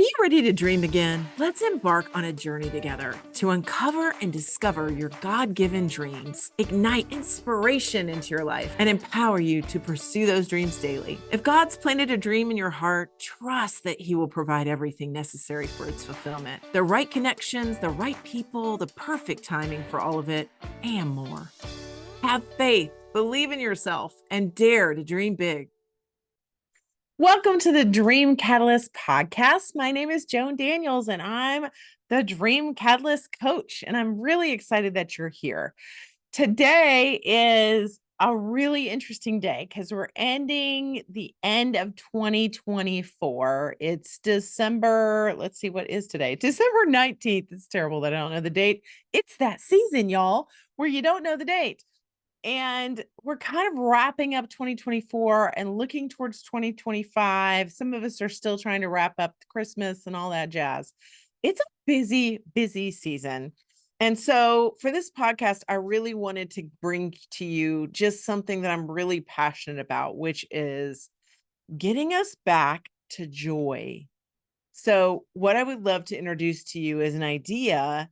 you ready to dream again? Let's embark on a journey together to uncover and discover your God-given dreams, ignite inspiration into your life, and empower you to pursue those dreams daily. If God's planted a dream in your heart, trust that He will provide everything necessary for its fulfillment. The right connections, the right people, the perfect timing for all of it, and more. Have faith, believe in yourself, and dare to dream big. Welcome to the Dream Catalyst podcast. My name is Joan Daniels, and I'm the Dream Catalyst coach, and I'm really excited that you're here. Today is a really interesting day because we're ending the end of 2024. It's December. Let's see, what is today? December 19th. It's terrible that I don't know the date. It's that season, y'all, where you don't know the date. And we're kind of wrapping up 2024 and looking towards 2025. Some of us are still trying to wrap up Christmas and all that jazz. It's a busy, busy season. And so for this podcast, I really wanted to bring to you just something that I'm really passionate about, which is getting us back to joy. So what I would love to introduce to you is an idea.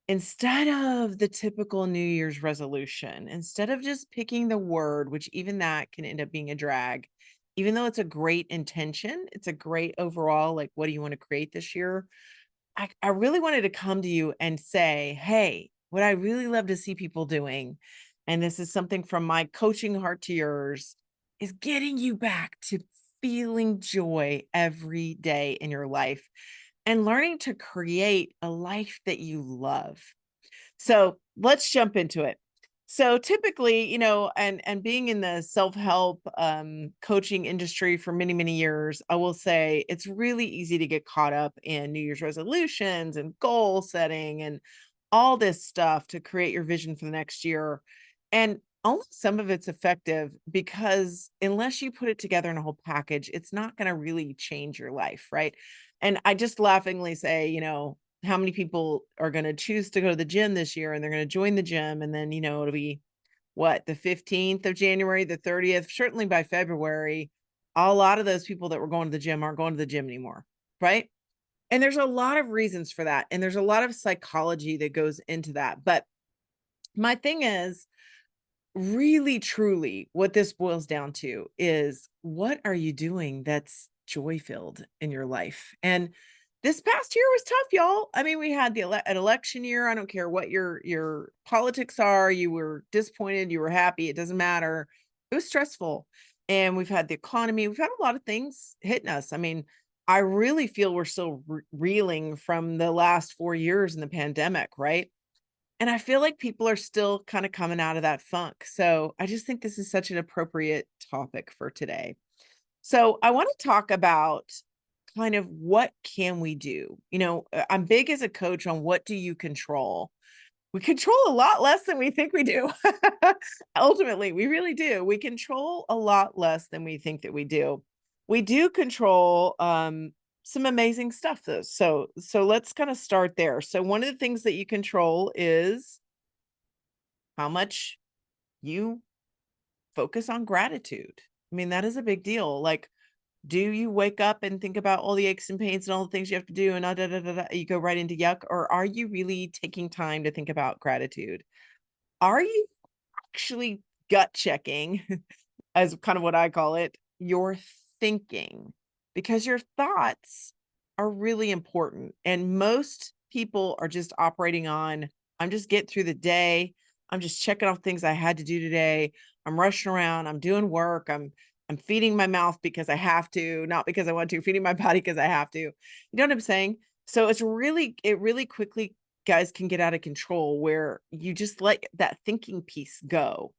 Instead of the typical New Year's resolution, instead of just picking the word, which even that can end up being a drag, even though it's a great intention, it's a great overall, like, what do you want to create this year? I really wanted to come to you and say, hey, what I really love to see people doing, and this is something from my coaching heart to yours, is getting you back to feeling joy every day in your life and learning to create a life that you love. So let's jump into it. So typically, and being in the self-help coaching industry for many, many years, I will say it's really easy to get caught up in New Year's resolutions and goal setting and all this stuff to create your vision for the next year. And only some of it's effective because unless you put it together in a whole package, it's not going to really change your life, right? And I just laughingly say, how many people are going to choose to go to the gym this year and they're going to join the gym, and then, it'll be what, the 15th of January, the 30th, certainly by February, a lot of those people that were going to the gym aren't going to the gym anymore, right? And there's a lot of reasons for that. And there's a lot of psychology that goes into that. But my thing is, really, truly, what this boils down to is, what are you doing that's joy-filled in your life? And this past year was tough, y'all. I mean, we had an election year. I don't care what your politics are. You were disappointed, you were happy, it doesn't matter. It was stressful. And we've had the economy. We've had a lot of things hitting us. I mean, I really feel we're still reeling from the last 4 years in the pandemic, right? And I feel like people are still kind of coming out of that funk. So I just think this is such an appropriate topic for today. So I want to talk about kind of what can we do? I'm big as a coach on what do you control? We control a lot less than we think we do. Ultimately, we really do. We control a lot less than we think that we do. We do control some amazing stuff though. So let's kind of start there. So one of the things that you control is how much you focus on gratitude. I mean, that is a big deal. Like, do you wake up and think about all the aches and pains and all the things you have to do and you go right into yuck? Or are you really taking time to think about gratitude? Are you actually gut checking, as kind of what I call it, your thinking? Because your thoughts are really important. And most people are just operating on, I'm just getting through the day. I'm just checking off things I had to do today. I'm rushing around. I'm doing work. I'm feeding my mouth because I have to, not because I want to, feeding my body because I have to. You know what I'm saying? So it really quickly, guys, can get out of control where you just let that thinking piece go.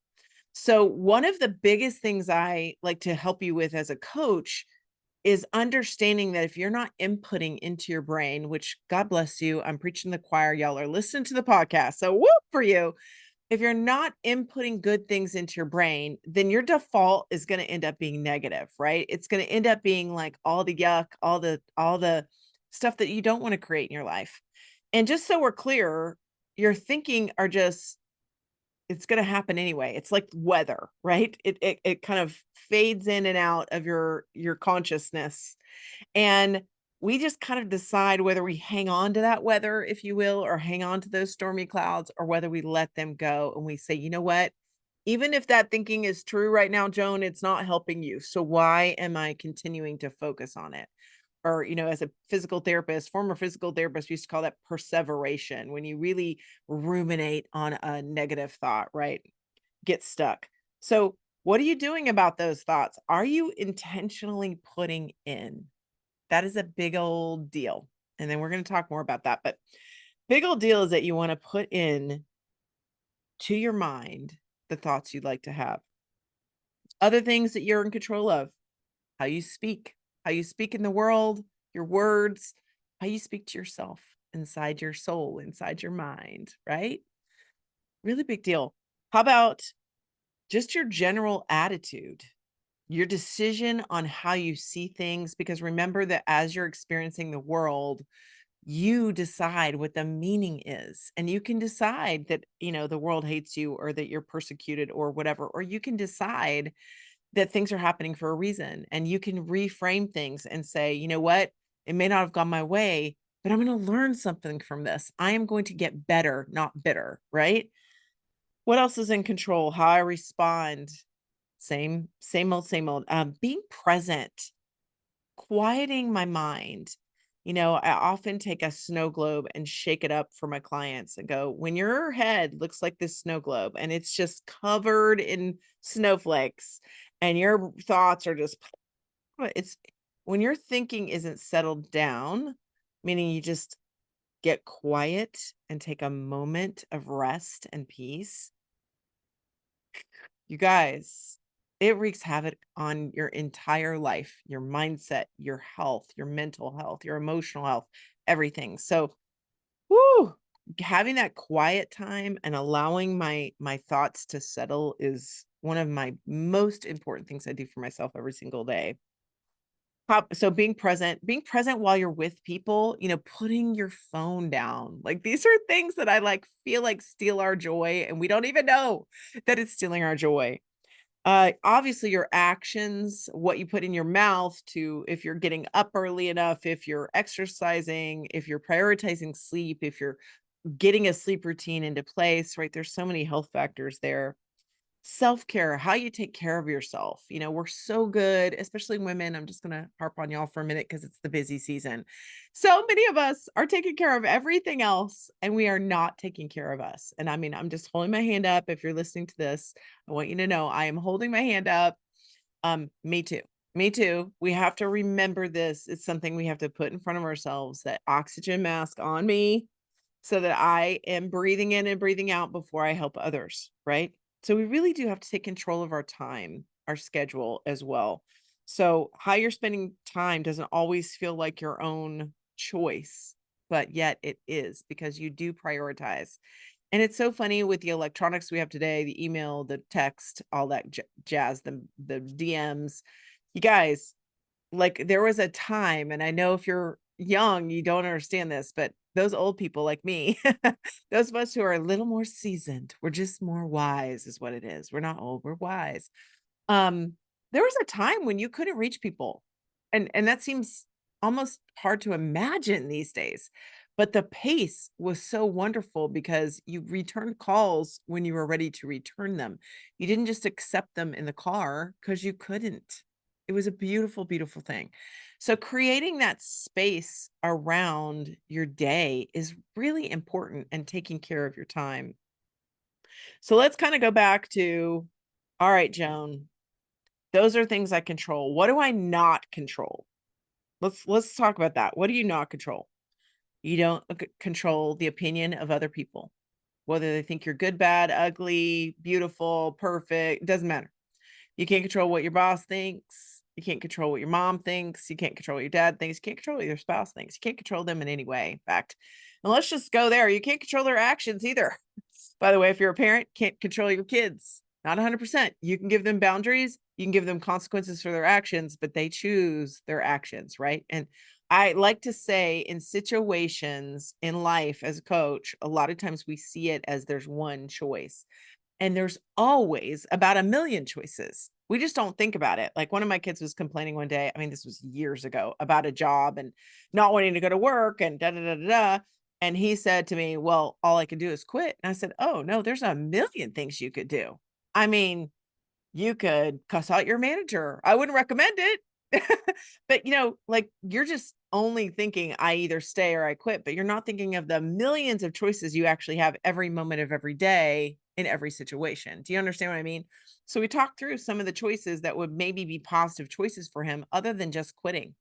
So one of the biggest things I like to help you with as a coach is understanding that if you're not inputting into your brain, which God bless you, I'm preaching to the choir, y'all are listening to the podcast. So whoop for you. If you're not inputting good things into your brain, then your default is going to end up being negative, right? It's going to end up being like all the yuck, all the stuff that you don't want to create in your life. And just so we're clear, your thinking are just, it's going to happen anyway. It's like weather, right? It kind of fades in and out of your consciousness. And we just kind of decide whether we hang on to that weather, if you will, or hang on to those stormy clouds, or whether we let them go and we say, you know what? Even if that thinking is true right now, Joan, it's not helping you. So why am I continuing to focus on it? Or, as a physical therapist, former physical therapist, we used to call that perseveration, when you really ruminate on a negative thought, right? Get stuck. So, what are you doing about those thoughts? Are you intentionally putting in? That is a big old deal. And then we're going to talk more about that. But big old deal is that you want to put in to your mind the thoughts you'd like to have. Other things that you're in control of, how you speak in the world, your words, how you speak to yourself inside your soul, inside your mind, right? Really big deal. How about just your general attitude, your decision on how you see things? Because remember that as you're experiencing the world, you decide what the meaning is. And you can decide that, the world hates you, or that you're persecuted or whatever, or you can decide that things are happening for a reason, and you can reframe things and say, you know what? It may not have gone my way, but I'm going to learn something from this. I am going to get better, not bitter, right? What else is in control? How I respond. Same old, same old. Being present, quieting my mind. I often take a snow globe and shake it up for my clients and go, when your head looks like this snow globe and it's just covered in snowflakes and your thoughts are just, it's when your thinking isn't settled down, meaning you just get quiet and take a moment of rest and peace. You guys, it wreaks havoc on your entire life, your mindset, your health, your mental health, your emotional health, everything. So, whoo, having that quiet time and allowing my thoughts to settle is one of my most important things I do for myself every single day. So being present while you're with people, putting your phone down. Like, these are things that I feel like steal our joy, and we don't even know that it's stealing our joy. Obviously your actions, what you put in your mouth, to if you're getting up early enough, if you're exercising, if you're prioritizing sleep, if you're getting a sleep routine into place, right? There's so many health factors there. Self-care, how you take care of yourself. We're so good, especially women. I'm just going to harp on y'all for a minute because it's the busy season. So many of us are taking care of everything else, and we are not taking care of us. And I mean, I'm just holding my hand up. If you're listening to this, I want you to know I am holding my hand up. Me too. Me too. We have to remember this. It's something we have to put in front of ourselves, that oxygen mask on me, so that I am breathing in and breathing out before I help others, right? So we really do have to take control of our time, our schedule as well. So how you're spending time doesn't always feel like your own choice, but yet it is, because you do prioritize. And it's so funny with the electronics we have today, the email, the text, all that jazz, the DMs. You guys, there was a time, and I know if you're young, you don't understand this, but those old people like me, those of us who are a little more seasoned, we're just more wise is what it is. We're not old, we're wise. Um, there was a time when you couldn't reach people. And that seems almost hard to imagine these days. But the pace was so wonderful, because you returned calls when you were ready to return them. You didn't just accept them in the car because you couldn't. It was a beautiful, beautiful thing. So creating that space around your day is really important, and taking care of your time. So let's kind of go back to, all right, Joan, those are things I control. What do I not control? Let's talk about that. What do you not control? You don't control the opinion of other people, whether they think you're good, bad, ugly, beautiful, perfect, doesn't matter. You can't control what your boss thinks. You can't control what your mom thinks. You can't control what your dad thinks. You can't control what your spouse thinks. You can't control them in any way. In fact, and let's just go there. You can't control their actions either. By the way, if you're a parent, can't control your kids. Not 100%. You can give them boundaries. You can give them consequences for their actions, but they choose their actions, right? And I like to say, in situations in life as a coach, a lot of times we see it as there's one choice. And there's always about a million choices, We just don't think about it. Like one of my kids was complaining one day, I mean, this was years ago, about a job and not wanting to go to work and da da da da da. And he said to me, well, all I could do is quit. And I said, oh, no, there's a million things you could do. I mean, you could cuss out your manager. I wouldn't recommend it. But, like you're just only thinking I either stay or I quit, but you're not thinking of the millions of choices you actually have every moment of every day in every situation. Do you understand what I mean? So we talked through some of the choices that would maybe be positive choices for him other than just quitting,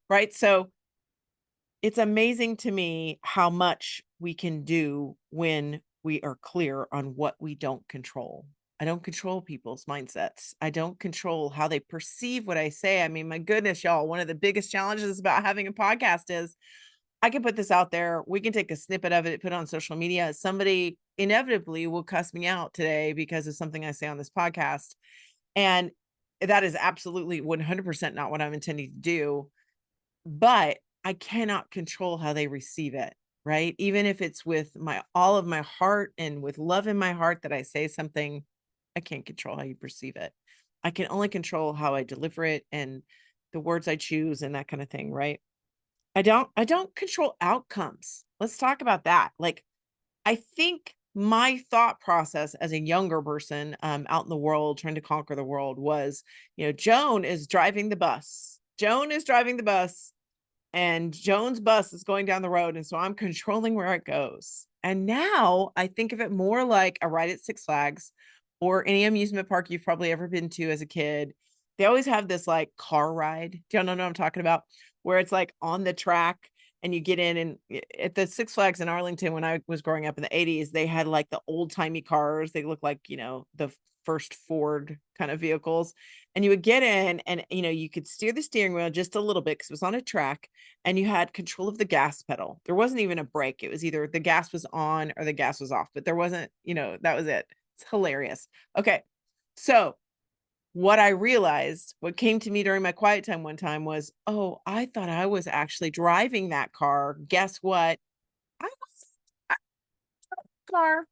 right? So it's amazing to me how much we can do when we are clear on what we don't control. I don't control people's mindsets. I don't control how they perceive what I say. I mean, my goodness, y'all, one of the biggest challenges about having a podcast is I can put this out there. We can take a snippet of it, put it on social media. Somebody inevitably will cuss me out today because of something I say on this podcast. And that is absolutely 100% not what I'm intending to do. But I cannot control how they receive it, right? Even if it's with my all of my heart and with love in my heart that I say something, I can't control how you perceive it. I can only control how I deliver it and the words I choose and that kind of thing, right? I don't control outcomes. Let's talk about that. Like I think my thought process as a younger person out in the world trying to conquer the world was, Joan is driving the bus. Joan is driving the bus and Joan's bus is going down the road. And so I'm controlling where it goes. And now I think of it more like a ride at Six Flags or any amusement park you've probably ever been to as a kid. They always have this like car ride. Do y'all know what I'm talking about? Where it's like on the track and you get in and at the Six Flags in Arlington, when I was growing up in the 80s, they had like the old timey cars. They look like, the first Ford kind of vehicles. And you would get in and, you could steer the steering wheel just a little bit because it was on a track and you had control of the gas pedal. There wasn't even a brake. It was either the gas was on or the gas was off, but there wasn't, that was it. It's hilarious. Okay. So what I realized, what came to me during my quiet time one time was, oh, I thought I was actually driving that car. Guess what? I was a car.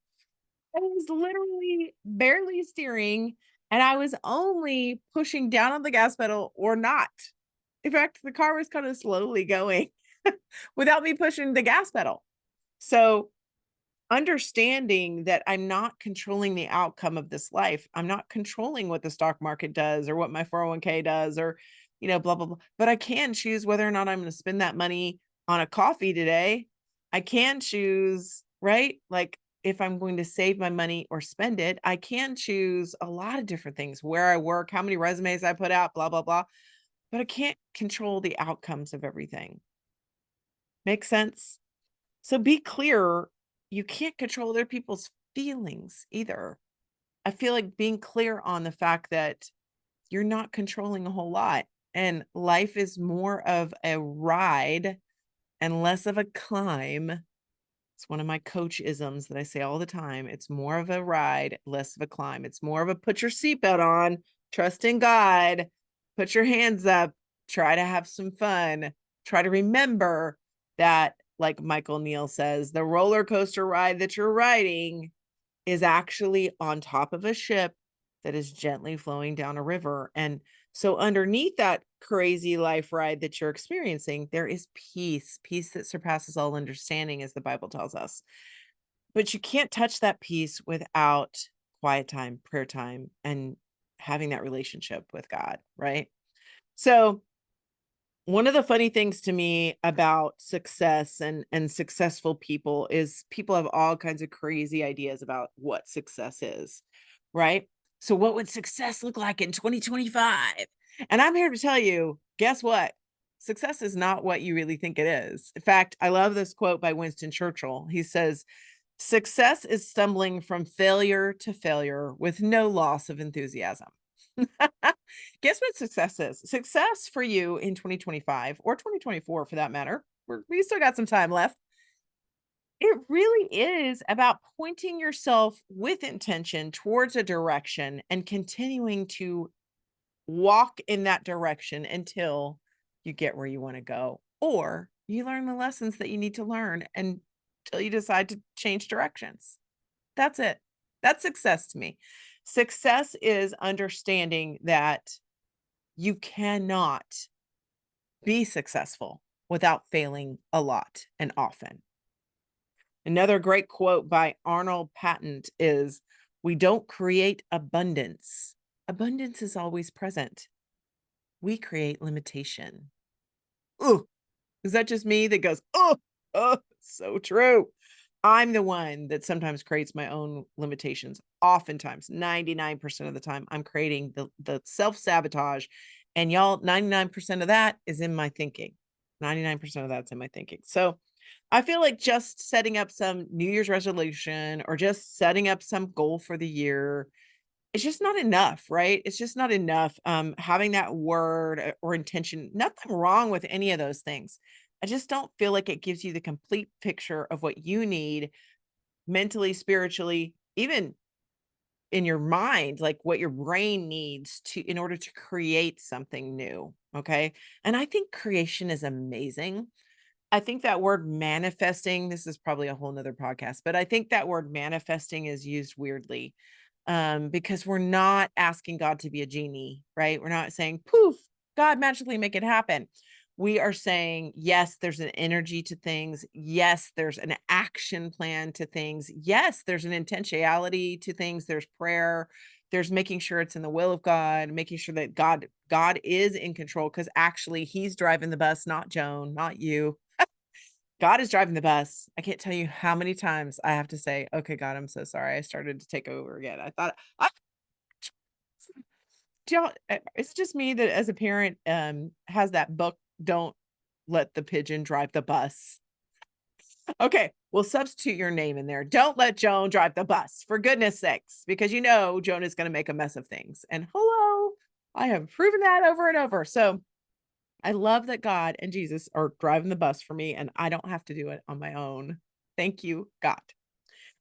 I was literally barely steering and I was only pushing down on the gas pedal or not. In fact, the car was kind of slowly going without me pushing the gas pedal. So understanding that I'm not controlling the outcome of this life. I'm not controlling what the stock market does or what my 401k does or, blah, blah, blah. But I can choose whether or not I'm going to spend that money on a coffee today. I can choose, right? Like if I'm going to save my money or spend it, I can choose a lot of different things, where I work, how many resumes I put out, blah, blah, blah. But I can't control the outcomes of everything. Make sense? So be clear. You can't control other people's feelings either. I feel like being clear on the fact that you're not controlling a whole lot and life is more of a ride and less of a climb. It's one of my coach isms that I say all the time. It's more of a ride, less of a climb. It's more of a put your seatbelt on, trust in God, put your hands up, try to have some fun, try to remember that, like Michael Neal says, the roller coaster ride that you're riding is actually on top of a ship that is gently flowing down a river. And so underneath that crazy life ride that you're experiencing, there is peace, peace that surpasses all understanding, as the Bible tells us. But you can't touch that peace without quiet time, prayer time, and having that relationship with God, right? So one of the funny things to me about success and successful people is people have all kinds of crazy ideas about what success is, right? So what would success look like in 2025? And I'm here to tell you, guess what? Success is not what you really think it is. In fact, I love this quote by Winston Churchill. He says, "Success is stumbling from failure to failure with no loss of enthusiasm." Guess what success is? Success for you in 2025 or 2024 for that matter. We still got some time left. It really is about pointing yourself with intention towards a direction and continuing to walk in that direction until you get where you want to go, or you learn the lessons that you need to learn until you decide to change directions. That's it. That's success to me. Success is understanding that you cannot be successful without failing a lot and often. Another great quote by Arnold Patent is, "We don't create abundance. Abundance is always present. We create limitation." Ooh, is that just me that goes, "Oh, oh, so true." I'm the one that sometimes creates my own limitations. Oftentimes, 99% of the time, I'm creating the self-sabotage. And y'all, 99% of that is in my thinking. 99% of that's in my thinking. So I feel like just setting up some New Year's resolution or just setting up some goal for the year, it's just not enough, right? It's just not enough. Having that word or intention, nothing wrong with any of those things. I just don't feel like it gives you the complete picture of what you need mentally, spiritually, even in your mind, like what your brain needs to in order to create something new. Okay. And I think creation is amazing. I think that word manifesting, this is probably a whole nother podcast, but I think that word manifesting is used weirdly, because we're not asking God to be a genie, right? We're not saying, poof, God magically make it happen. We are saying, yes, there's an energy to things. Yes, there's an action plan to things. Yes, there's an intentionality to things. There's prayer. There's making sure it's in the will of God, making sure that God is in control because actually he's driving the bus, not Joan, not you. God is driving the bus. I can't tell you how many times I have to say, "Okay, God, I'm so sorry. I started to take over again. I thought I don't." It's just me that as a parent has that book, "Don't let the pigeon drive the bus." Okay, we'll substitute your name in there. Don't let Joan drive the bus, for goodness sakes, because you know Joan is going to make a mess of things. And hello, I have proven that over and over. So I love that God and Jesus are driving the bus for me, and I don't have to do it on my own. Thank you, God.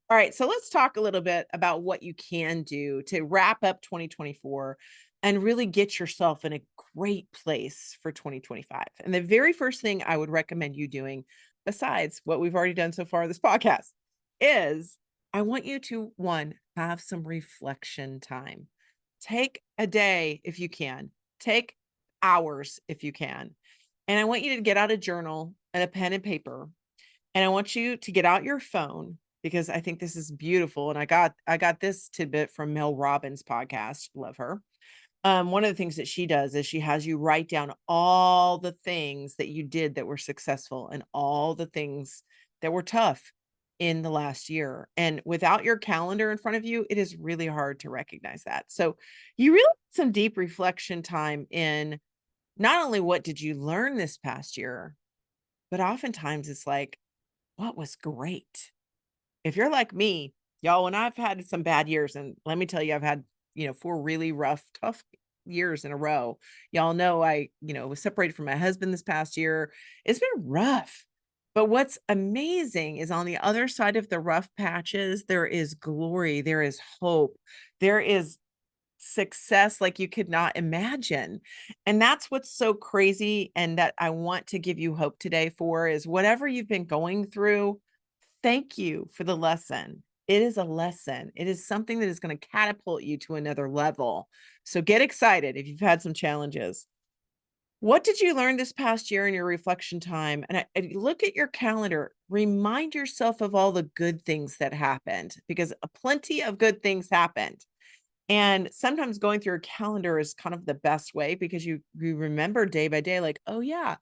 All right, so let's talk a little bit about what you can do to wrap up 2024 and really get yourself in a great place for 2025. And the very first thing I would recommend you doing, besides what we've already done so far in this podcast, is I want you to, one, have some reflection time. Take a day if you can, take hours if you can. And I want you to get out a journal and a pen and paper. And I want you to get out your phone because I think this is beautiful. And I got this tidbit from Mel Robbins' podcast. Love her. One of the things that she does is she has you write down all the things that you did that were successful and all the things that were tough in the last year. And without your calendar in front of you, it is really hard to recognize that. So you really need some deep reflection time in not only what did you learn this past year, but oftentimes it's like, what was great? If you're like me, y'all, when I've had some bad years, and let me tell you, I've had, 4 really rough, tough years in a row. Y'all know I, was separated from my husband this past year. It's been rough. But what's amazing is on the other side of the rough patches, there is glory, there is hope, there is success like you could not imagine. And that's what's so crazy and that I want to give you hope today for is whatever you've been going through, thank you for the lesson. It is a lesson. It is something that is going to catapult you to another level. So get excited if you've had some challenges. What did you learn this past year in your reflection time? And look at your calendar. Remind yourself of all the good things that happened because plenty of good things happened. And sometimes going through a calendar is kind of the best way because you remember day by day, like, oh yeah,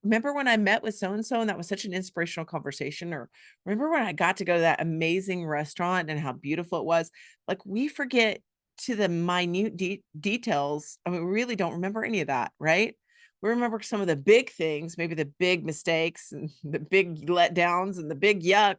remember when I met with so and so and that was such an inspirational conversation? Or remember when I got to go to that amazing restaurant and how beautiful it was? Like we forget to the minute details. I mean, we really don't remember any of that, right? We remember some of the big things, maybe the big mistakes and the big letdowns and the big yuck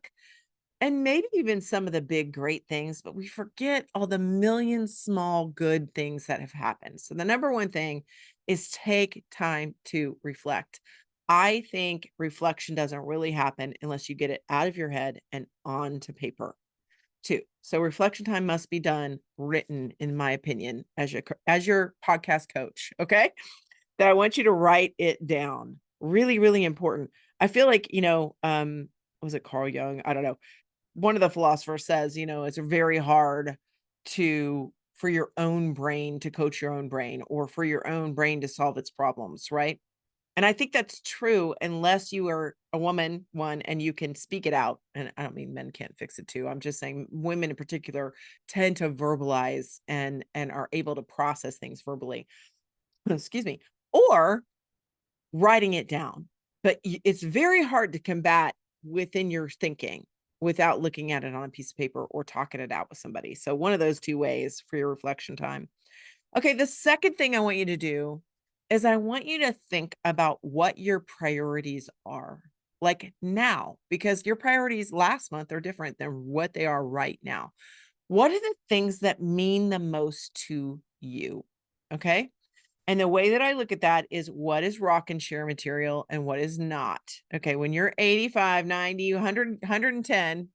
and maybe even some of the big great things, but we forget all the million small good things that have happened. So the number one thing is take time to reflect. I think reflection doesn't really happen unless you get it out of your head and onto paper too. So reflection time must be done written, in my opinion, as your podcast coach. Okay. That I want you to write it down. Really, really important. I feel like, was it Carl Jung? I don't know one of the philosophers says, it's very hard to for your own brain to coach your own brain or for your own brain to solve its problems, right? And I think that's true unless you are a woman, one, and you can speak it out. And I don't mean men can't fix it too. I'm just saying women in particular tend to verbalize and are able to process things verbally. Excuse me. Or writing it down. But it's very hard to combat within your thinking without looking at it on a piece of paper or talking it out with somebody. So one of those two ways for your reflection time. Okay, the second thing I want you to do is I want you to think about what your priorities are like now, because your priorities last month are different than what they are right now. What are the things that mean the most to you? Okay. And the way that I look at that is what is rock and share material and what is not. Okay. When you're 85, 90, 100, 110,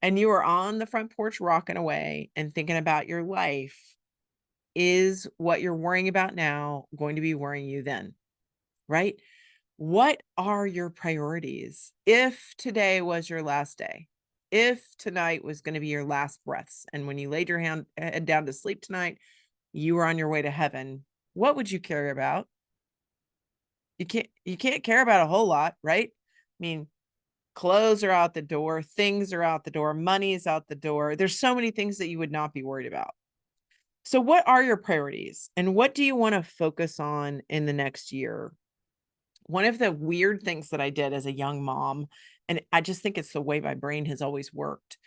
and you are on the front porch rocking away and thinking about your life, is what you're worrying about now going to be worrying you then? Right? What are your priorities? If today was your last day, if tonight was going to be your last breaths, and when you laid your head down to sleep tonight, you were on your way to heaven, what would you care about? You can't care about a whole lot, right? I mean, clothes are out the door, things are out the door, money is out the door. There's so many things that you would not be worried about. So what are your priorities and what do you want to focus on in the next year? One of the weird things that I did as a young mom, and I just think it's the way my brain has always worked,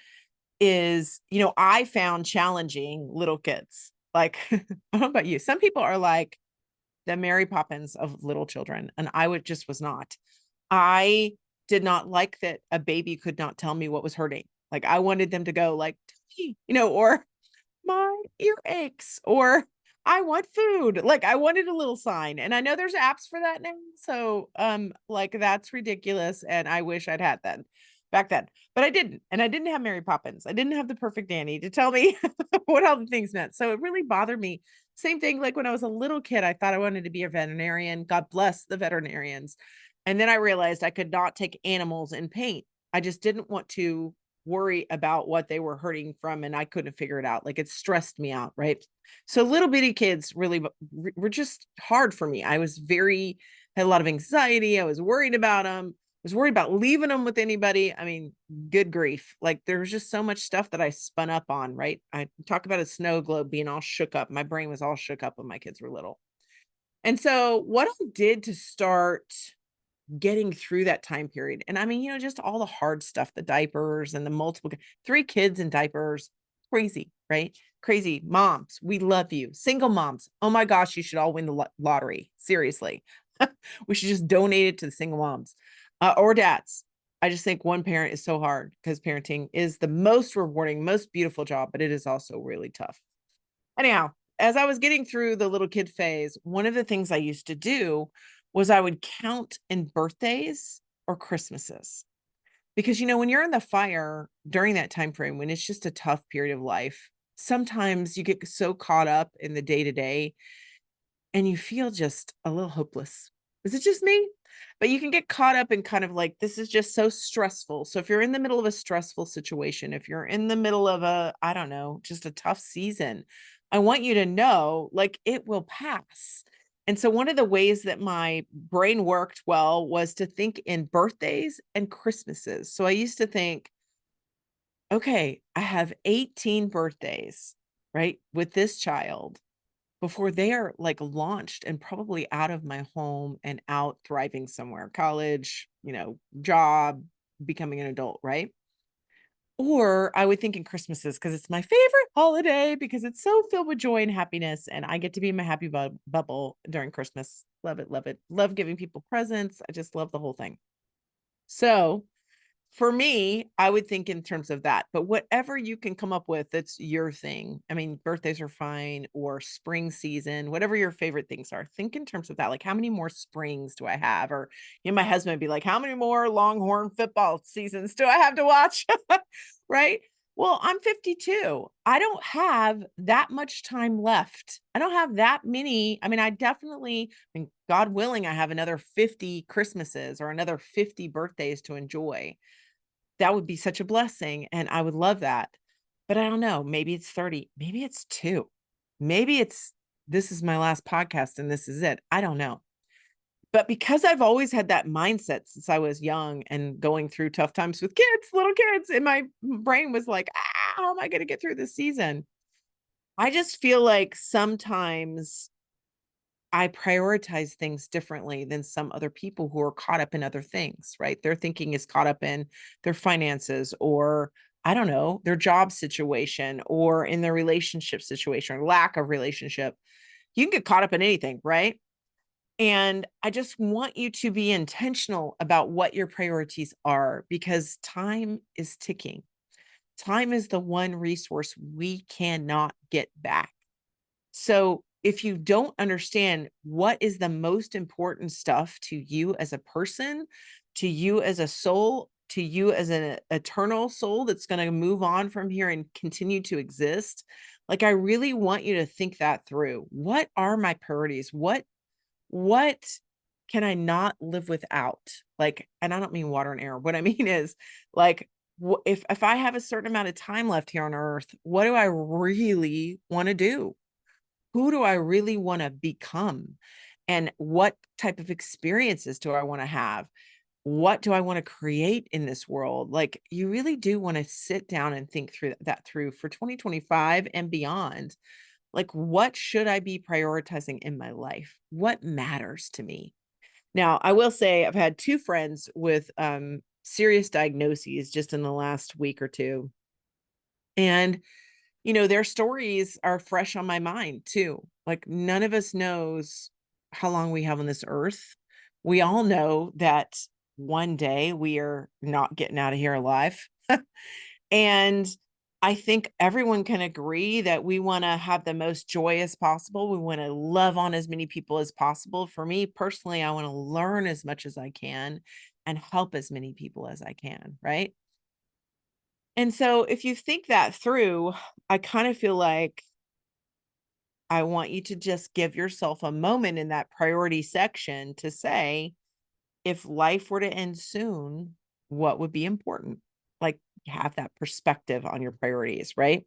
is, I found challenging little kids. Like, I don't know about you. Some people are like the Mary Poppins of little children, and was not. I did not like that a baby could not tell me what was hurting. Like I wanted them to go like, or my ear aches, or I want food. Like I wanted a little sign. And I know there's apps for that now. So like that's ridiculous. And I wish I'd had that back then. But I didn't. And I didn't have Mary Poppins. I didn't have the perfect nanny to tell me what all the things meant. So it really bothered me. Same thing, like when I was a little kid, I thought I wanted to be a veterinarian. God bless the veterinarians. And then I realized I could not take animals in pain. I just didn't want to worry about what they were hurting from, and I couldn't figure it out. Like it stressed me out, right? So little bitty kids really were just hard for me. Had a lot of anxiety. I was worried about them. I was worried about leaving them with anybody. I mean, good grief. Like there was just so much stuff that I spun up on, right? I talk about a snow globe being all shook up. My brain was all shook up when my kids were little. And so what I did to start getting through that time period. And I mean, just all the hard stuff, the diapers and the multiple 3 kids in diapers, crazy, right? Crazy moms. We love you. Single moms. Oh my gosh, you should all win the lottery. Seriously. We should just donate it to the single moms or dads. I just think one parent is so hard because parenting is the most rewarding, most beautiful job, but it is also really tough. Anyhow, as I was getting through the little kid phase, one of the things I used to do was I would count in birthdays or Christmases. Because when you're in the fire during that time frame, when it's just a tough period of life, sometimes you get so caught up in the day to day and you feel just a little hopeless. Is it just me? But you can get caught up in kind of like, this is just so stressful. So if you're in the middle of a stressful situation, if you're in the middle of I don't know, just a tough season, I want you to know like it will pass. And so one of the ways that my brain worked well was to think in birthdays and Christmases. So I used to think, okay, I have 18 birthdays, right, with this child before they are like launched and probably out of my home and out thriving somewhere, college, job, becoming an adult, right? Or I would think in Christmases because it's my favorite holiday because it's so filled with joy and happiness. And I get to be in my happy bubble during Christmas. Love it. Love it. Love giving people presents. I just love the whole thing. So for me, I would think in terms of that, but whatever you can come up with, that's your thing. I mean, birthdays are fine or spring season, whatever your favorite things are. Think in terms of that. Like, how many more springs do I have? Or, my husband would be like, how many more Longhorn football seasons do I have to watch? Right? Well, I'm 52. I don't have that much time left. I don't have that many. I mean, God willing, I have another 50 Christmases or another 50 birthdays to enjoy. That would be such a blessing, and I would love that. but I don't know. Maybe it's 30, maybe it's 2. Maybe it's this is my last podcast and this is it. I don't know. But because I've always had that mindset since I was young and going through tough times with kids, little kids, and my brain was like, how am I going to get through this season? I just feel like sometimes I prioritize things differently than some other people who are caught up in other things, right? Their thinking is caught up in their finances or I don't know, their job situation or in their relationship situation or lack of relationship. You can get caught up in anything, right? And I just want you to be intentional about what your priorities are because time is ticking. Time is the one resource we cannot get back. So if you don't understand what is the most important stuff to you as a person, to you as a soul, to you as an eternal soul that's going to move on from here and continue to exist, like I really want you to think that through. What are my priorities? What can I not live without? Like, and I don't mean water and air. What I mean is like, if I have a certain amount of time left here on earth, what do I really want to do? Who do I really want to become? And what type of experiences do I want to have? What do I want to create in this world? Like, you really do want to sit down and think through that through for 2025 and beyond. Like, what should I be prioritizing in my life? What matters to me? Now, I will say I've had 2 friends with serious diagnoses just in the last week or 2. And their stories are fresh on my mind too. Like none of us knows how long we have on this earth. We all know that one day we are not getting out of here alive. And I think everyone can agree that we want to have the most joy as possible. We want to love on as many people as possible. For me personally, I want to learn as much as I can and help as many people as I can, right? And so if you think that through, I kind of feel like I want you to just give yourself a moment in that priority section to say, if life were to end soon, what would be important? Like have that perspective on your priorities, right?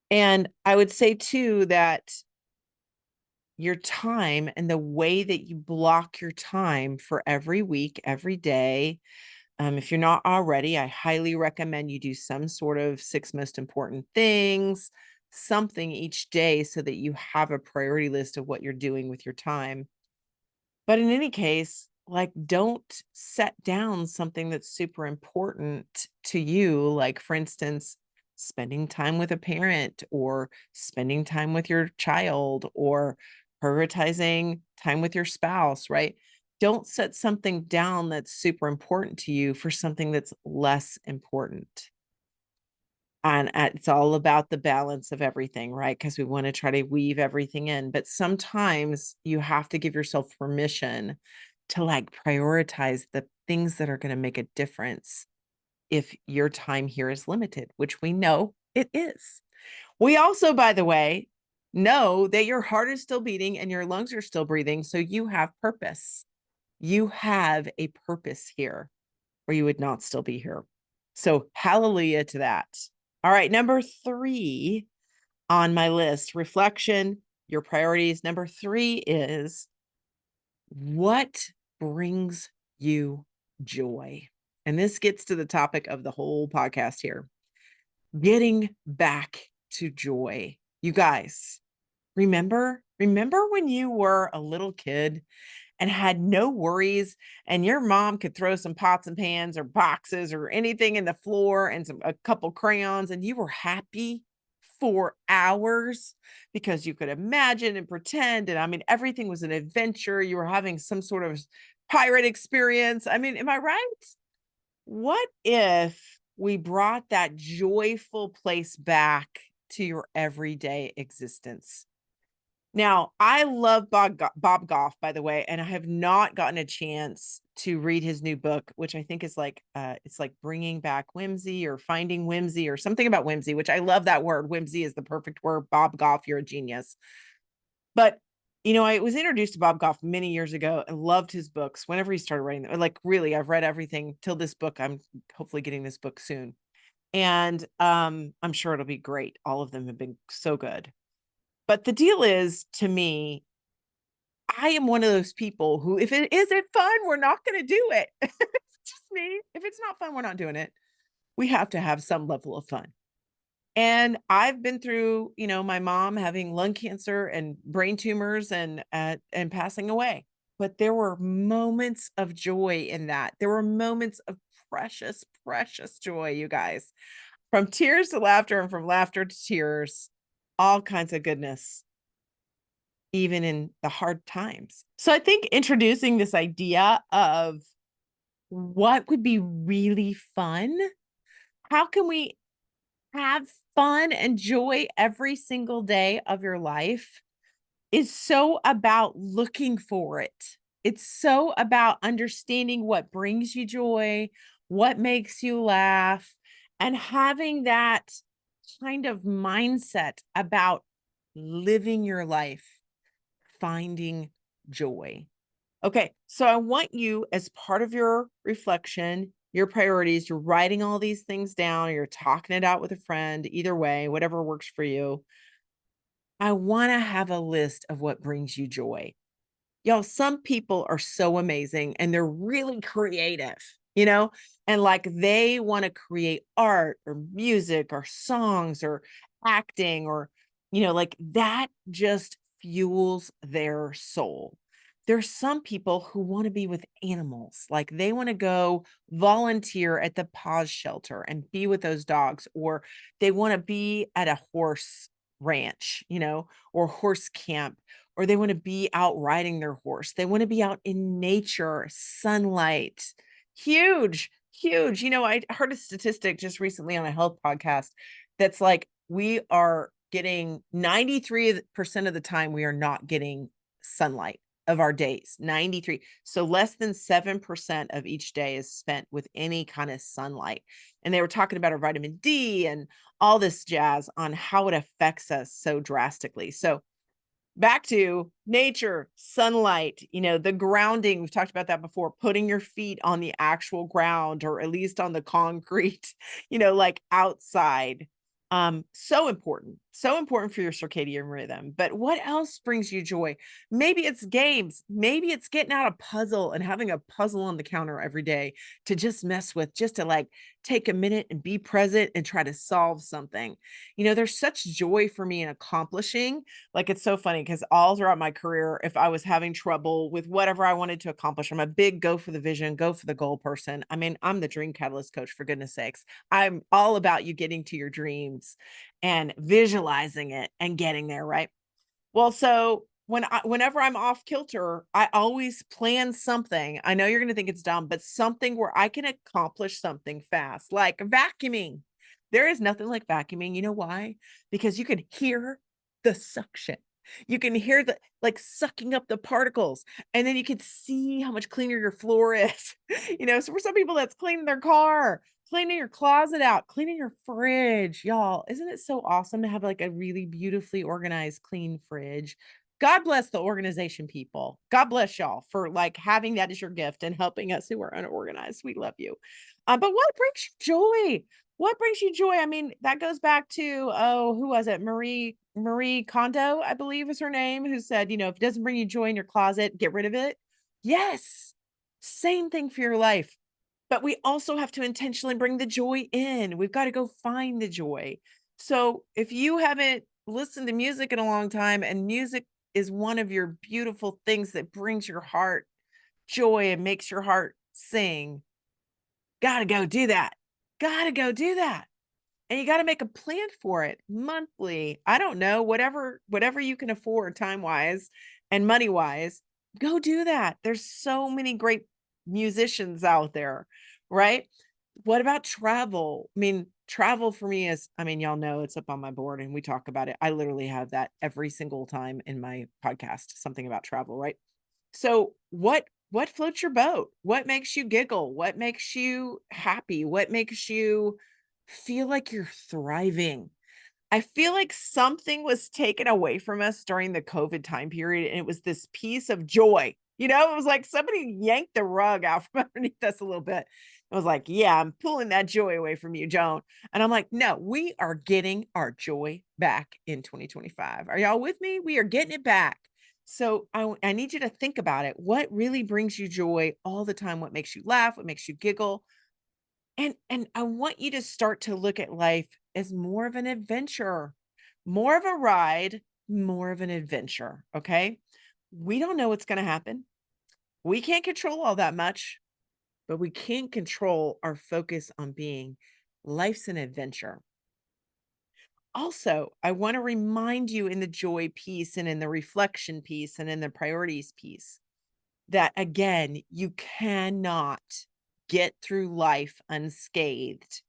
And I would say too that your time and the way that you block your time for every week, every day, if you're not already, I highly recommend you do some sort of 6 most important things, something each day so that you have a priority list of what you're doing with your time. But in any case, like don't set down something that's super important to you, like for instance, spending time with a parent or spending time with your child or prioritizing time with your spouse, right? Don't set something down that's super important to you for something that's less important. And it's all about the balance of everything, right? Because we want to try to weave everything in. But sometimes you have to give yourself permission to like prioritize the things that are going to make a difference if your time here is limited, which we know it is. We also, by the way, know that your heart is still beating and your lungs are still breathing. So you have purpose. You have a purpose here, or you would not still be here. So hallelujah to that. All right, number 3 on my list, reflection, your priorities. Number 3 is what brings you joy? And this gets to the topic of the whole podcast here. Getting back to joy. You guys, remember when you were a little kid and had no worries and your mom could throw some pots and pans or boxes or anything in the floor and a couple crayons and you were happy for hours because you could imagine and pretend, and I mean everything was an adventure. You were having some sort of pirate experience. I mean, am I right? What if we brought that joyful place back to your everyday existence? Now, I love Bob Goff, by the way, and I have not gotten a chance to read his new book, which I think is like, it's like bringing back whimsy or finding whimsy or something about whimsy, which I love that word. Whimsy is the perfect word. Bob Goff, you're a genius. But, I was introduced to Bob Goff many years ago and loved his books whenever he started writing them. Like, really, I've read everything till this book. I'm hopefully getting this book soon. And I'm sure it'll be great. All of them have been so good. But the deal is, to me, I am one of those people who, if it isn't fun, we're not going to do it. It's just me. If it's not fun, we're not doing it. We have to have some level of fun. And I've been through, my mom having lung cancer and brain tumors and passing away. But there were moments of joy in that. There were moments of precious, precious joy, you guys. From tears to laughter and from laughter to tears, all kinds of goodness, even in the hard times. So I think introducing this idea of what would be really fun, how can we have fun and joy every single day of your life, is so about looking for it. It's so about understanding what brings you joy, what makes you laugh, and having that kind of mindset about living your life, finding joy. Okay, so I want you, as part of your reflection, your priorities, you're writing all these things down, or you're talking it out with a friend, either way, whatever works for you. I want to have a list of what brings you joy. Y'all, some people are so amazing and they're really creative, and like they want to create art or music or songs or acting or, like that just fuels their soul. There's some people who want to be with animals, like they want to go volunteer at the paws shelter and be with those dogs, or they want to be at a horse ranch, or horse camp, or they want to be out riding their horse. They want to be out in nature, sunlight. Huge, huge. I heard a statistic just recently on a health podcast that's like we are getting 93% of the time we are not getting sunlight of our days. 93. So less than 7% of each day is spent with any kind of sunlight. And they were talking about our vitamin D and all this jazz on how it affects us so drastically. So back to nature, sunlight, the grounding. We've talked about that before, putting your feet on the actual ground or at least on the concrete, like outside. So important for your circadian rhythm. But what else brings you joy? Maybe it's games. Maybe it's getting out a puzzle and having a puzzle on the counter every day to just mess with, just to like take a minute and be present and try to solve something. There's such joy for me in accomplishing. Like, it's so funny because all throughout my career, if I was having trouble with whatever I wanted to accomplish, I'm a big go for the vision, go for the goal person. I mean, I'm the dream catalyst coach, for goodness sakes. I'm all about you getting to your dreams and visualizing it and getting there, right? Well, so whenever I'm off kilter, I always plan something. I know you're going to think it's dumb, but something where I can accomplish something fast, like vacuuming. There is nothing like vacuuming. You know why? Because you can hear the suction. You can hear the like sucking up the particles, and then you can see how much cleaner your floor is. So for some people that's cleaning their car, cleaning your closet out, cleaning your fridge. Y'all, isn't it so awesome to have like a really beautifully organized, clean fridge? God bless the organization people. God bless y'all for like having that as your gift and helping us who are unorganized. We love you. But what brings you joy? What brings you joy? I mean, that goes back to, oh, who was it? Marie Kondo, I believe is her name, who said, if it doesn't bring you joy in your closet, get rid of it. Yes. Same thing for your life. But we also have to intentionally bring the joy in. We've got to go find the joy. So if you haven't listened to music in a long time, and music is one of your beautiful things that brings your heart joy and makes your heart sing, gotta go do that. Gotta go do that. And you got to make a plan for it monthly. I don't know, whatever you can afford time-wise and money-wise, go do that. There's so many great musicians out there, right? What about travel? I mean, travel for me is, y'all know it's up on my board and we talk about it. I literally have that every single time in my podcast, something about travel, right? So what floats your boat? What makes you giggle? What makes you happy? What makes you feel like you're thriving? I feel like something was taken away from us during the COVID time period, and it was this piece of joy. It was like somebody yanked the rug out from underneath us a little bit. I was like, yeah, I'm pulling that joy away from you, Joan. And I'm like, no, we are getting our joy back in 2025. Are y'all with me? We are getting it back. So I need you to think about it. What really brings you joy all the time? What makes you laugh? What makes you giggle? And I want you to start to look at life as more of an adventure, more of a ride, more of an adventure. Okay. We don't know what's going to happen. We can't control all that much, but we can control our focus on being life's an adventure. Also, I want to remind you in the joy piece and in the reflection piece and in the priorities piece that again, you cannot get through life unscathed.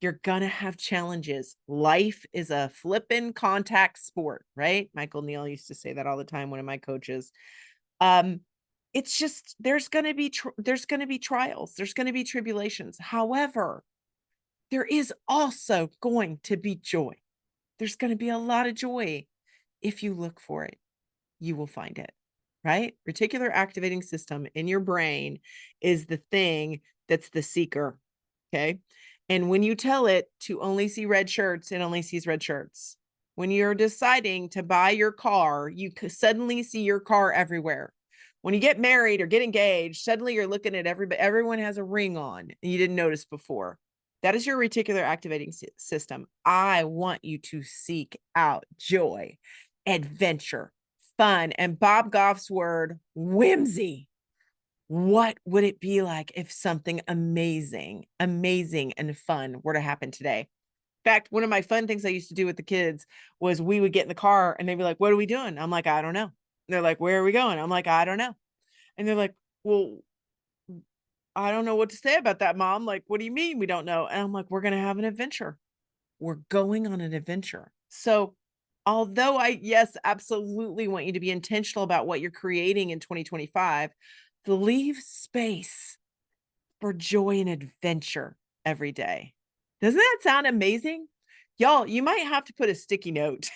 You're going to have challenges. Life is a flippin' contact sport, right? Michael Neal used to say that all the time, one of my coaches. Um, it's just there's going to be there's going to be trials, there's going to be tribulations. However, there is also going to be joy. There's going to be a lot of joy. If you look for it, you will find it, right? Reticular activating system in your brain is the thing that's the seeker. Okay. And when you tell it to only see red shirts, it only sees red shirts. When you're deciding to buy your car, you suddenly see your car everywhere. When you get married or get engaged, suddenly you're looking at everybody, everyone has a ring on and you didn't notice before. That is your reticular activating system. I want you to seek out joy, adventure, fun, and Bob Goff's word, whimsy. What would it be like if something amazing, amazing and fun were to happen today? In fact, one of my fun things I used to do with the kids was we would get in the car and they'd be like, what are we doing? I'm like, I don't know. They're like, where are we going? I'm like, I don't know. And they're like, well, I don't know what to say about that, Mom. Like, what do you mean we don't know? And I'm like, we're going to have an adventure. We're going on an adventure. So, although yes, absolutely want you to be intentional about what you're creating in 2025, leave space for joy and adventure every day. Doesn't that sound amazing? Y'all, you might have to put a sticky note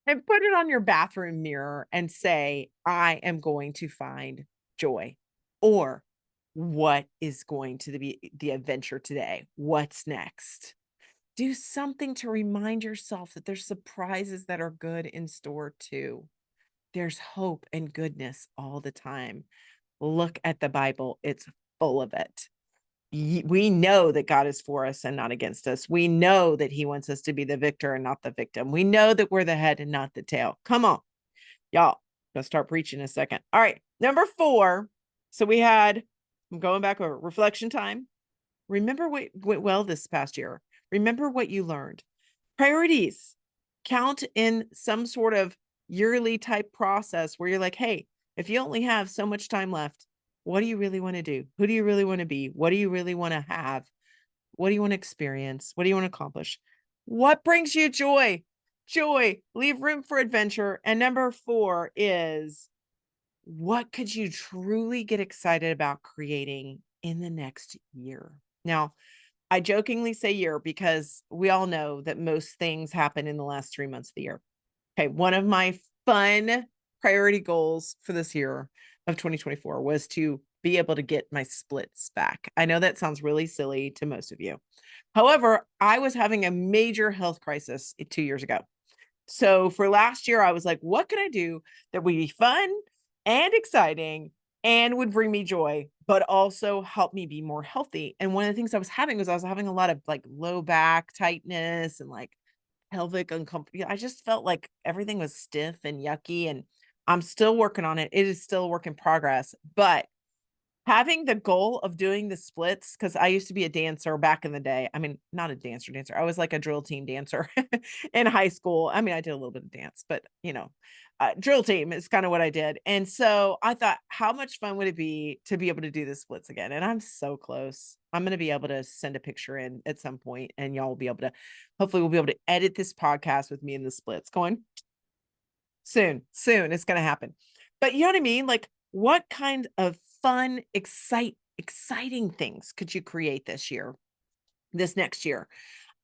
and put it on your bathroom mirror and say, I am going to find joy. Or what is going to be the adventure today? What's next? Do something to remind yourself that there's surprises that are good in store too. There's hope and goodness all the time. Look at the Bible, it's full of it. We know that God is for us and not against us. We know that he wants us to be the victor and not the victim. We know that we're the head and not the tail. Come on, y'all. Gonna start preaching in a second. All right, number 4. So I'm going back over reflection time. Remember what went well this past year. Remember what you learned. Priorities. Count in some sort of yearly type process where you're like, hey, if you only have so much time left, what do you really want to do? Who do you really want to be? What do you really want to have? What do you want to experience? What do you want to accomplish? What brings you joy? Joy. Leave room for adventure. And number 4 is what could you truly get excited about creating in the next year? Now, I jokingly say year because we all know that most things happen in the last 3 months of the year. Okay, one of my fun priority goals for this year of 2024 was to be able to get my splits back. I know that sounds really silly to most of you. However, I was having a major health crisis 2 years ago. So for last year, I was like, what can I do that would be fun and exciting and would bring me joy, but also help me be more healthy? And one of the things I was having was I was having a lot of like low back tightness and like pelvic uncomfortable. I just felt like everything was stiff and yucky, and I'm still working on it. It is still a work in progress, but having the goal of doing the splits, because I used to be a dancer back in the day. I mean, not a dancer. I was like a drill team dancer in high school. I mean, I did a little bit of dance, but drill team is kind of what I did. And so I thought, how much fun would it be to be able to do the splits again? And I'm so close. I'm going to be able to send a picture in at some point, and y'all will be able to, hopefully we'll be able to edit this podcast with me in the splits going soon, it's going to happen. But you know what I mean? Like, what kind of fun, exciting things could you create this next year?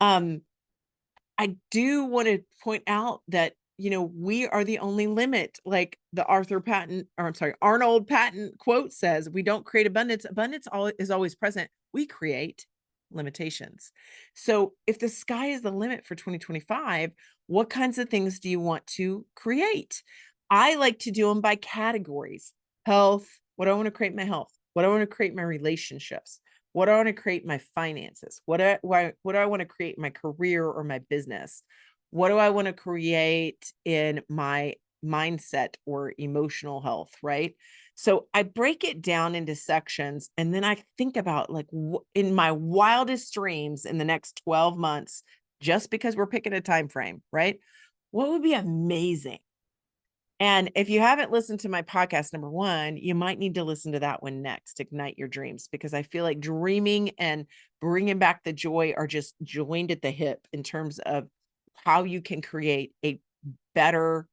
I do want to point out that, we are the only limit. Like the Arnold Patton quote says, we don't create abundance. Abundance is always present. we create limitations. So if the sky is the limit for 2025, what kinds of things do you want to create? I like to do them by categories. Health, what do I want to create my health? What do I want to create my relationships? What do I want to create my finances? What do I want to create my career or my business? What do I want to create in my mindset or emotional health, right? So I break it down into sections and then I think about like in my wildest dreams in the next 12 months, just because we're picking a time frame, right? What would be amazing? And if you haven't listened to my podcast, number one, you might need to listen to that one next, Ignite Your Dreams, because I feel like dreaming and bringing back the joy are just joined at the hip in terms of how you can create a better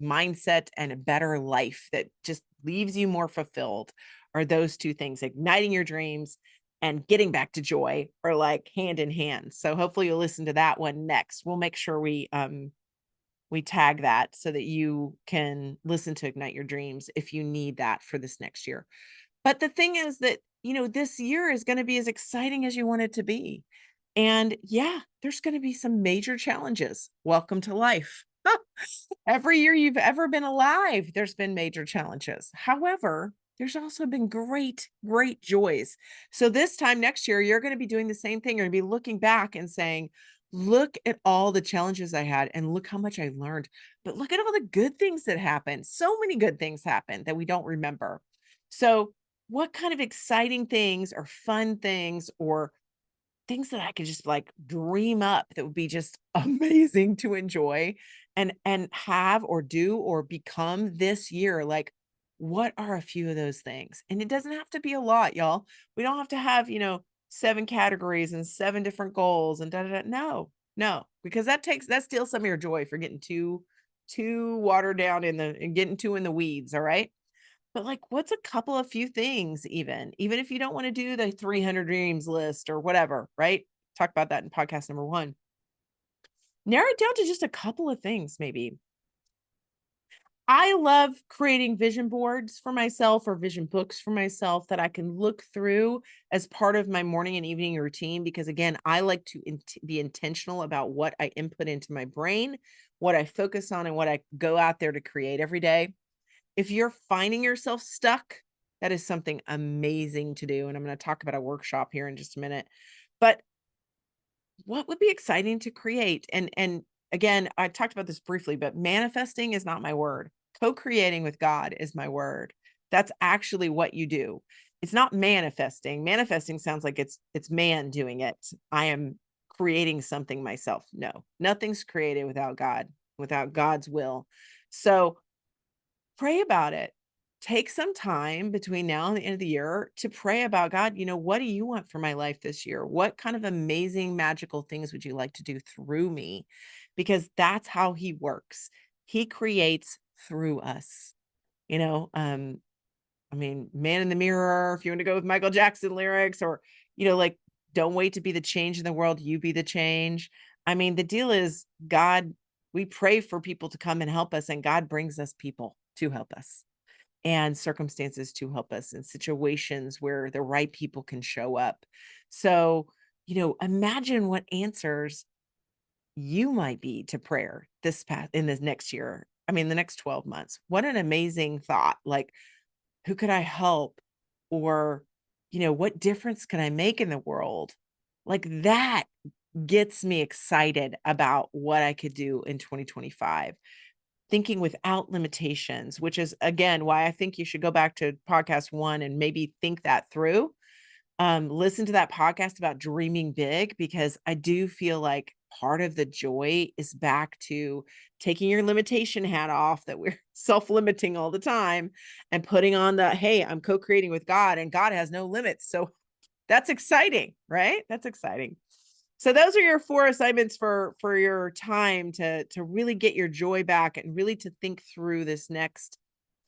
mindset and a better life that just leaves you more fulfilled. Are those two things, igniting your dreams and getting back to joy, are like hand in hand. So hopefully you'll listen to that one next. We'll make sure we tag that so that you can listen to Ignite Your Dreams if you need that for this next year. But the thing is that, this year is going to be as exciting as you want it to be. And yeah, there's going to be some major challenges. Welcome to life. Every year you've ever been alive, there's been major challenges. However, there's also been great, great joys. So this time next year, you're going to be doing the same thing. You're going to be looking back and saying, look at all the challenges I had and look how much I learned. But look at all the good things that happened. So many good things happened that we don't remember. So what kind of exciting things or fun things or things that I could just like dream up that would be just amazing to enjoy and have or do or become this year? Like, what are a few of those things? And it doesn't have to be a lot, y'all. We don't have to have, 7 categories and 7 different goals and da da da. No, no, because that steals some of your joy for getting too watered down and getting too in the weeds. All right. But like, what's a couple of few things, even if you don't want to do the 300 dreams list or whatever, right? Talk about that in podcast number 1. Narrow it down to just a couple of things, maybe. I love creating vision boards for myself or vision books for myself that I can look through as part of my morning and evening routine. Because again, I like to be intentional about what I input into my brain, what I focus on, and what I go out there to create every day. If you're finding yourself stuck, that is something amazing to do. And I'm going to talk about a workshop here in just a minute. But what would be exciting to create? And again, I talked about this briefly, but manifesting is not my word. Co-creating with God is my word. That's actually what you do. It's not manifesting. Manifesting sounds like it's man doing it. I am creating something myself. No, nothing's created without God, without God's will. So pray about it. Take some time between now and the end of the year to pray about, God, what do you want for my life this year? What kind of amazing, magical things would you like to do through me? Because that's how he works. He creates through us. Man in the mirror, if you want to go with Michael Jackson lyrics, or, like, don't wait to be the change in the world, you be the change. The deal is, God, we pray for people to come and help us, and God brings us people to help us and circumstances to help us in situations where the right people can show up. So, imagine what answers you might be to prayer in this next year. The next 12 months. What an amazing thought. Like, who could I help? Or, what difference can I make in the world? Like, that gets me excited about what I could do in 2025. Thinking without limitations, which is, again, why I think you should go back to podcast 1 and maybe think that through. Listen to that podcast about dreaming big, because I do feel like part of the joy is back to taking your limitation hat off, that we're self-limiting all the time, and putting on the, hey, I'm co-creating with God and God has no limits. So that's exciting, right? That's exciting. So those are your 4 assignments for your time to really get your joy back and really to think through this next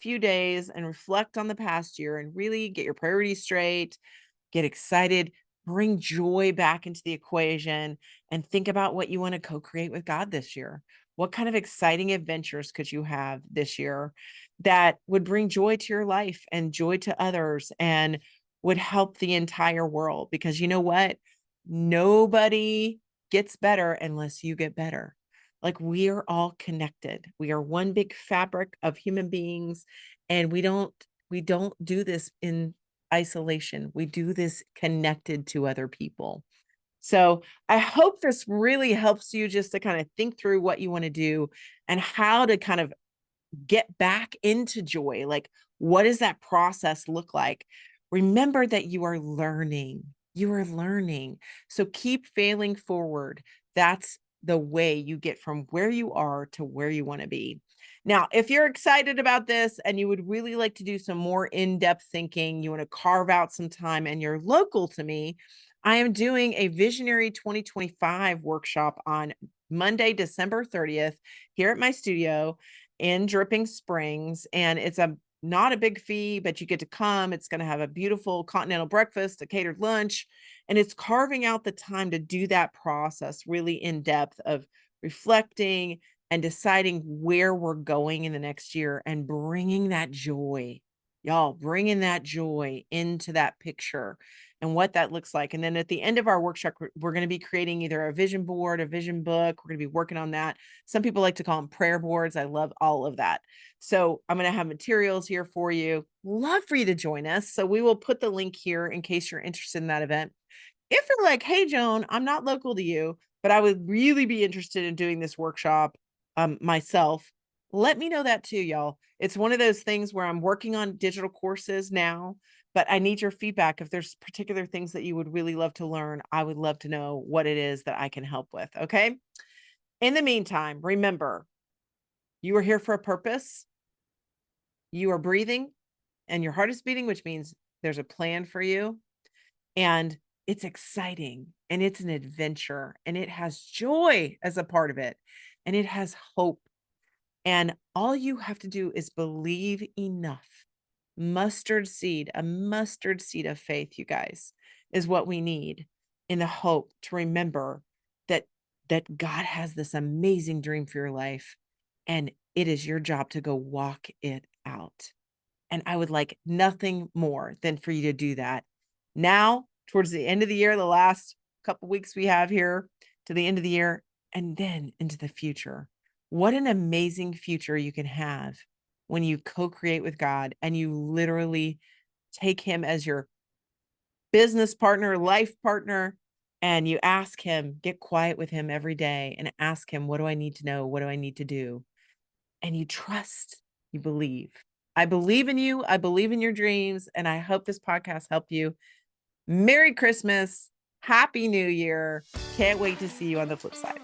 few days and reflect on the past year and really get your priorities straight, get excited, bring joy back into the equation, and think about what you want to co-create with God this year. What kind of exciting adventures could you have this year that would bring joy to your life and joy to others, and would help the entire world, because you know what? Nobody gets better unless you get better. Like, we are all connected. We are one big fabric of human beings, and we don't do this in isolation. We do this connected to other people. So I hope this really helps you just to kind of think through what you want to do and how to kind of get back into joy. Like, what does that process look like? Remember that you are learning. You are learning. So keep failing forward. That's the way you get from where you are to where you want to be. Now, if you're excited about this and you would really like to do some more in depth thinking, you want to carve out some time and you're local to me, I am doing a Visionary 2025 workshop on Monday, December 30th, here at my studio in Dripping Springs. And it's not a big fee, but you get to come. It's going to have a beautiful continental breakfast, a catered lunch, and it's carving out the time to do that process really in depth of reflecting and deciding where we're going in the next year and bringing that joy, y'all, bringing that joy into that picture and what that looks like. And then at the end of our workshop, we're going to be creating either a vision board, a vision book. We're going to be working on that. Some people like to call them prayer boards. I love all of that. So I'm going to have materials here for you. Love for you to join us. So we will put the link here in case you're interested in that event. If you're like, hey, Joan, I'm not local to you, but I would really be interested in doing this workshop myself, let me know that too, y'all. It's one of those things where I'm working on digital courses now, but I need your feedback. If there's particular things that you would really love to learn, I would love to know what it is that I can help with. Okay. In the meantime, remember, you are here for a purpose. You are breathing and your heart is beating, which means there's a plan for you. And it's exciting and it's an adventure and it has joy as a part of it and it has hope. And all you have to do is believe enough. A mustard seed of faith, you guys, is what we need in the hope to remember that God has this amazing dream for your life and it is your job to go walk it out. And I would like nothing more than for you to do that now, towards the end of the year, the last couple weeks we have here to the end of the year, and then into the future. What an amazing future you can have when you co-create with God and you literally take him as your business partner, life partner, and you ask him, get quiet with him every day and ask him, what do I need to know? What do I need to do? And you trust, you believe. I believe in you. I believe in your dreams. And I hope this podcast helped you. Merry Christmas. Happy New Year. Can't wait to see you on the flip side.